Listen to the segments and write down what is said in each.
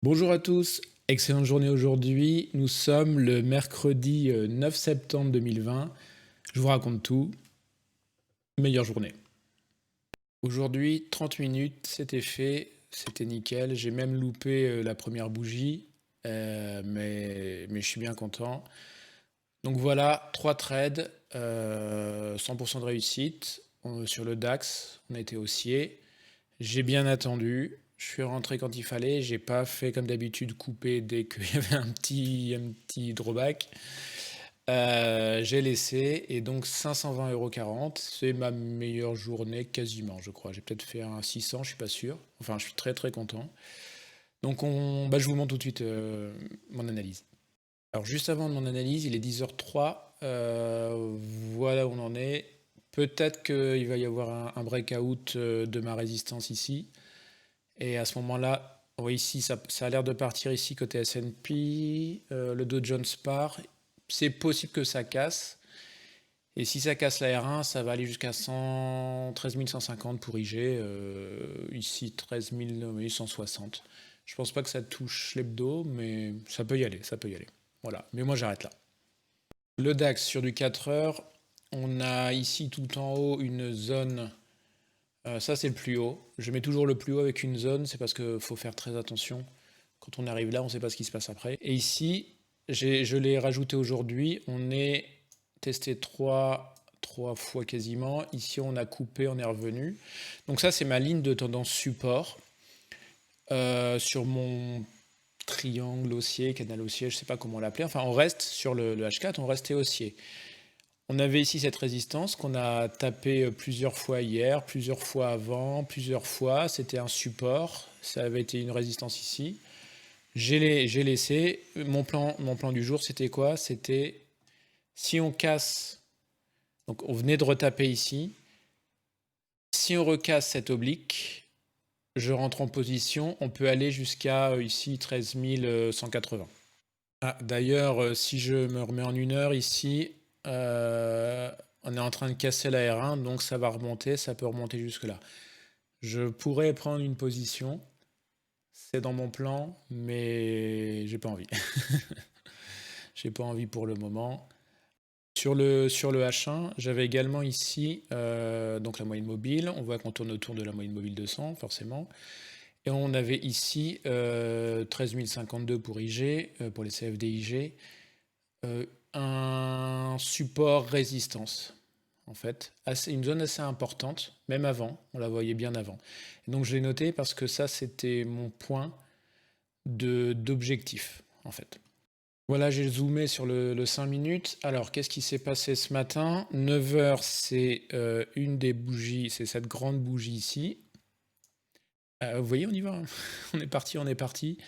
Bonjour à tous, excellente journée aujourd'hui. Nous sommes le mercredi 9 septembre 2020. Je vous raconte tout. Meilleure journée. Aujourd'hui, 30 minutes, c'était fait, c'était nickel. J'ai même loupé la première bougie, mais je suis bien content. Donc voilà, 3 trades, 100% de réussite. Sur le DAX, on a été haussier. J'ai bien attendu. Je suis rentré quand il fallait. J'ai pas fait comme d'habitude couper dès qu'il y avait un petit drawback. J'ai laissé et donc 520,40 €. C'est ma meilleure journée quasiment, je crois. J'ai peut-être fait un 600, je suis pas sûr. Enfin, je suis très très content. Donc je vous montre tout de suite mon analyse. Alors juste avant mon analyse, il est 10h03. Voilà où on en est. Peut-être qu'il va y avoir un breakout de ma résistance ici. Et à ce moment-là, oui, ici, ça a l'air de partir ici côté S&P. Le Dow Jones part. C'est possible que ça casse. Et si ça casse la R1, ça va aller jusqu'à 13 150 pour IG. Ici, 13 160. Je pense pas que ça touche l'hebdo, mais ça peut y aller, ça peut y aller. Voilà, mais moi j'arrête là. Le DAX sur du 4 heures, on a ici tout en haut une zone. Ça, c'est le plus haut. Je mets toujours le plus haut avec une zone, c'est parce qu'il faut faire très attention. Quand on arrive là, on ne sait pas ce qui se passe après. Et ici, je l'ai rajouté aujourd'hui. On est testé trois fois quasiment. Ici, on a coupé, on est revenu. Donc ça, c'est ma ligne de tendance support. Sur mon triangle haussier, canal haussier, je ne sais pas comment l'appeler. Enfin, on reste sur le H4, on restait haussier. On avait ici cette résistance qu'on a tapé plusieurs fois hier, plusieurs fois avant, plusieurs fois. C'était un support. Ça avait été une résistance ici. J'ai laissé. Mon plan du jour, c'était quoi? C'était si on casse. Donc on venait de retaper ici. Si on recasse cette oblique, je rentre en position. On peut aller jusqu'à ici 13 180. Ah, d'ailleurs, si je me remets en 1 heure ici, on est en train de casser la R1, donc ça va remonter, ça peut remonter jusque-là. Je pourrais prendre une position, c'est dans mon plan, mais j'ai pas envie. J'ai pas envie pour le moment. Sur le H1, j'avais également ici donc la moyenne mobile. On voit qu'on tourne autour de la moyenne mobile 200, forcément. Et on avait ici 13 052 pour IG, pour les CFD IG. Un support résistance, en fait, une zone assez importante, même avant, on la voyait bien avant. Et donc je l'ai noté parce que ça, c'était mon point d'objectif, en fait. Voilà, j'ai zoomé sur le 5 minutes. Alors, qu'est-ce qui s'est passé ce matin? 9 heures, c'est une des bougies, c'est cette grande bougie ici. Vous voyez, on y va, hein. On est parti, on est parti.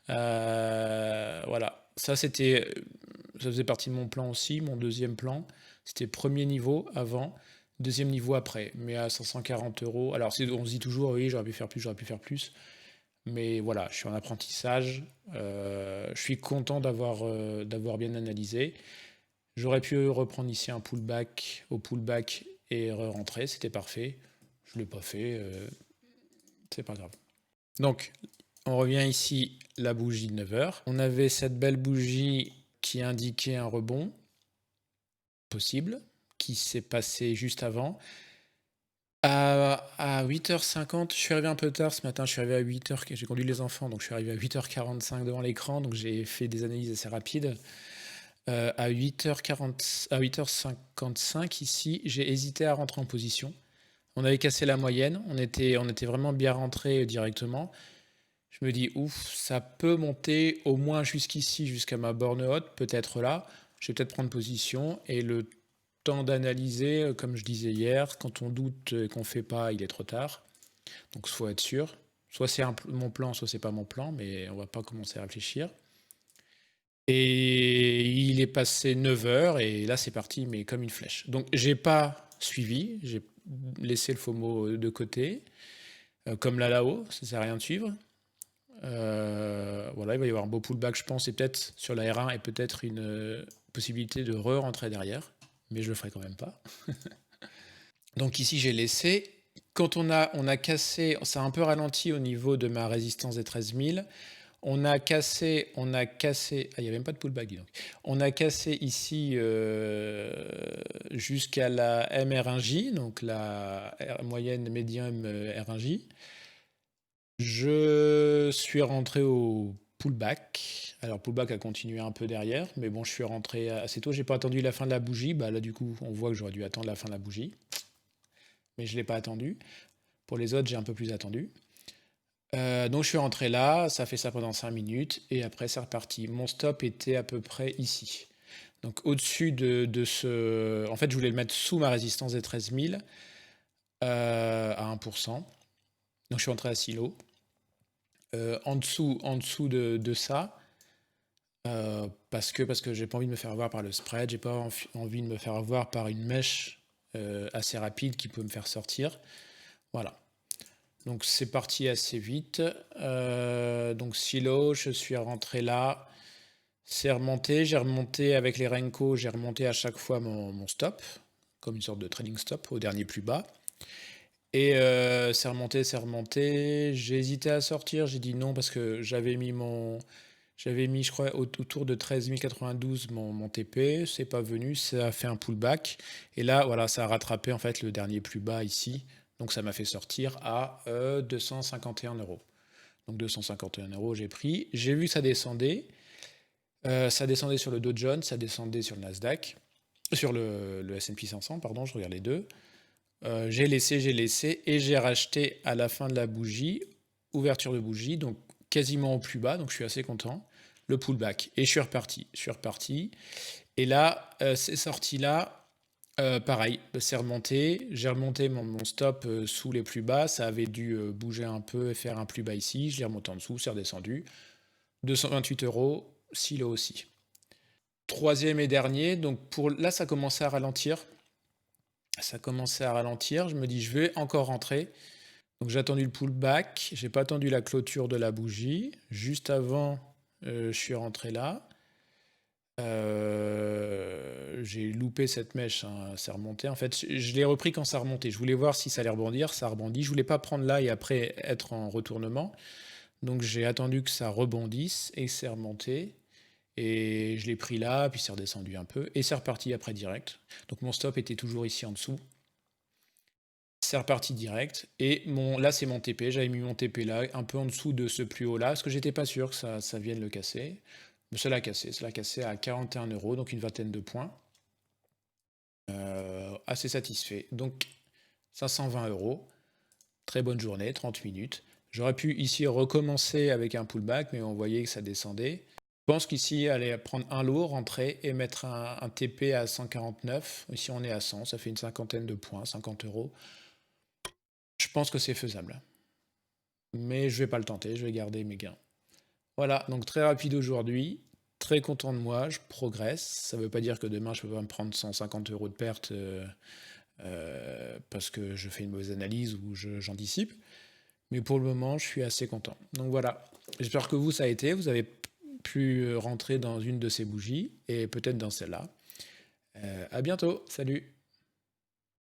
Voilà, ça faisait partie de mon plan aussi, mon deuxième plan. C'était premier niveau avant, deuxième niveau après, mais à 540 €. Alors on se dit toujours, oui, j'aurais pu faire plus, j'aurais pu faire plus. Mais voilà, je suis en apprentissage. Je suis content d'avoir bien analysé. J'aurais pu reprendre ici un pullback au pullback et re-rentrer, c'était parfait. Je ne l'ai pas fait, c'est pas grave. Donc, on revient ici, la bougie de 9 heures. On avait cette belle bougie qui indiquait un rebond possible, qui s'est passé juste avant. À 8h50, je suis arrivé un peu tard ce matin, je suis arrivé à 8h, j'ai conduit les enfants, donc je suis arrivé à 8h45 devant l'écran, donc j'ai fait des analyses assez rapides. À 8h40, à 8h55 ici, j'ai hésité à rentrer en position. On avait cassé la moyenne, on était vraiment bien rentré directement. Je me dis, ouf, ça peut monter au moins jusqu'ici, jusqu'à ma borne haute, peut-être là. Je vais peut-être prendre position et le temps d'analyser, comme je disais hier, quand on doute et qu'on ne fait pas, il est trop tard. Donc il faut être sûr. Soit c'est mon plan, soit c'est pas mon plan, mais on va pas commencer à réfléchir. Et il est passé 9 heures et là c'est parti, mais comme une flèche. Donc j'ai pas suivi, j'ai laissé le FOMO de côté, comme là-haut, ça sert à rien de suivre. Voilà, il va y avoir un beau pullback, je pense, et peut-être sur la R1 et peut-être une possibilité de re-rentrer derrière, mais je le ferai quand même pas. Donc ici, j'ai laissé. Quand on a cassé, ça a un peu ralenti au niveau de ma résistance des 13 000. On a cassé, ah, il n'y a même pas de pullback, dis donc. On a cassé ici jusqu'à la MR1J, donc la moyenne médium R1J. Je suis rentré au pullback. Alors, pullback a continué un peu derrière, mais bon, je suis rentré assez tôt. J'ai pas attendu la fin de la bougie. Bah là, du coup, on voit que j'aurais dû attendre la fin de la bougie, mais je l'ai pas attendu. Pour les autres, j'ai un peu plus attendu. Donc je suis rentré là, ça fait ça pendant 5 minutes, et après c'est reparti. Mon stop était à peu près ici. Donc au-dessus de ce... En fait, je voulais le mettre sous ma résistance des 13 000 à 1%. Donc je suis rentré à silo. En dessous de ça, parce que j'ai pas envie de me faire avoir par le spread, j'ai pas envie de me faire avoir par une mèche assez rapide qui peut me faire sortir. Voilà. Donc c'est parti assez vite. Donc silo, je suis rentré là. C'est remonté. J'ai remonté avec les Renko. J'ai remonté à chaque fois mon stop, comme une sorte de trading stop au dernier plus bas. Et c'est remonté, c'est remonté. J'ai hésité à sortir. J'ai dit non parce que j'avais mis, je crois, autour de 13 092 mon TP. C'est pas venu. Ça a fait un pullback. Et là, voilà, ça a rattrapé en fait le dernier plus bas ici. Donc ça m'a fait sortir à 251 euros. Donc 251 euros, j'ai pris. J'ai vu que ça descendait. Ça descendait sur le Dow Jones, ça descendait sur le Nasdaq, sur le S&P 500, pardon, je regarde les deux. J'ai laissé et j'ai racheté à la fin de la bougie, ouverture de bougie, donc quasiment au plus bas, donc je suis assez content, le pullback. Et je suis reparti. Et là, c'est sorti là. Pareil, c'est remonté. J'ai remonté mon stop sous les plus bas. Ça avait dû bouger un peu et faire un plus bas ici. Je l'ai remonté en dessous, c'est redescendu. 228 euros, silo aussi. Troisième et dernier, donc là ça commençait à ralentir. Je me dis je vais encore rentrer. Donc j'ai attendu le pullback, j'ai pas attendu la clôture de la bougie. Juste avant, je suis rentré là. J'ai loupé cette mèche, hein, c'est remonté. En fait, je l'ai repris quand ça remontait. Je voulais voir si ça allait rebondir, ça rebondit. Je voulais pas prendre là et après être en retournement. Donc j'ai attendu que ça rebondisse et c'est remonté. Et je l'ai pris là, puis c'est redescendu un peu. Et c'est reparti après direct. Donc mon stop était toujours ici en dessous. C'est reparti direct. Et là, c'est mon TP. J'avais mis mon TP là, un peu en dessous de ce plus haut là, parce que j'étais pas sûr que ça vienne le casser. Mais ça l'a cassé à 41 euros, donc une vingtaine de points. Assez satisfait. Donc 520 euros. Très bonne journée, 30 minutes. J'aurais pu ici recommencer avec un pullback, mais on voyait que ça descendait. Je pense qu'ici, aller prendre un lot, rentrer et mettre un TP à 149. Ici, on est à 100, ça fait une cinquantaine de points, 50 euros. Je pense que c'est faisable. Mais je vais pas le tenter, je vais garder mes gains. Voilà, donc très rapide aujourd'hui. Très content de moi, je progresse. Ça ne veut pas dire que demain, je ne peux pas me prendre 150 euros de perte parce que je fais une mauvaise analyse ou j'anticipe. Mais pour le moment, je suis assez content. Donc voilà, j'espère que vous, ça a été. Vous avez pu rentrer dans une de ces bougies et peut-être dans celle-là. À bientôt, salut!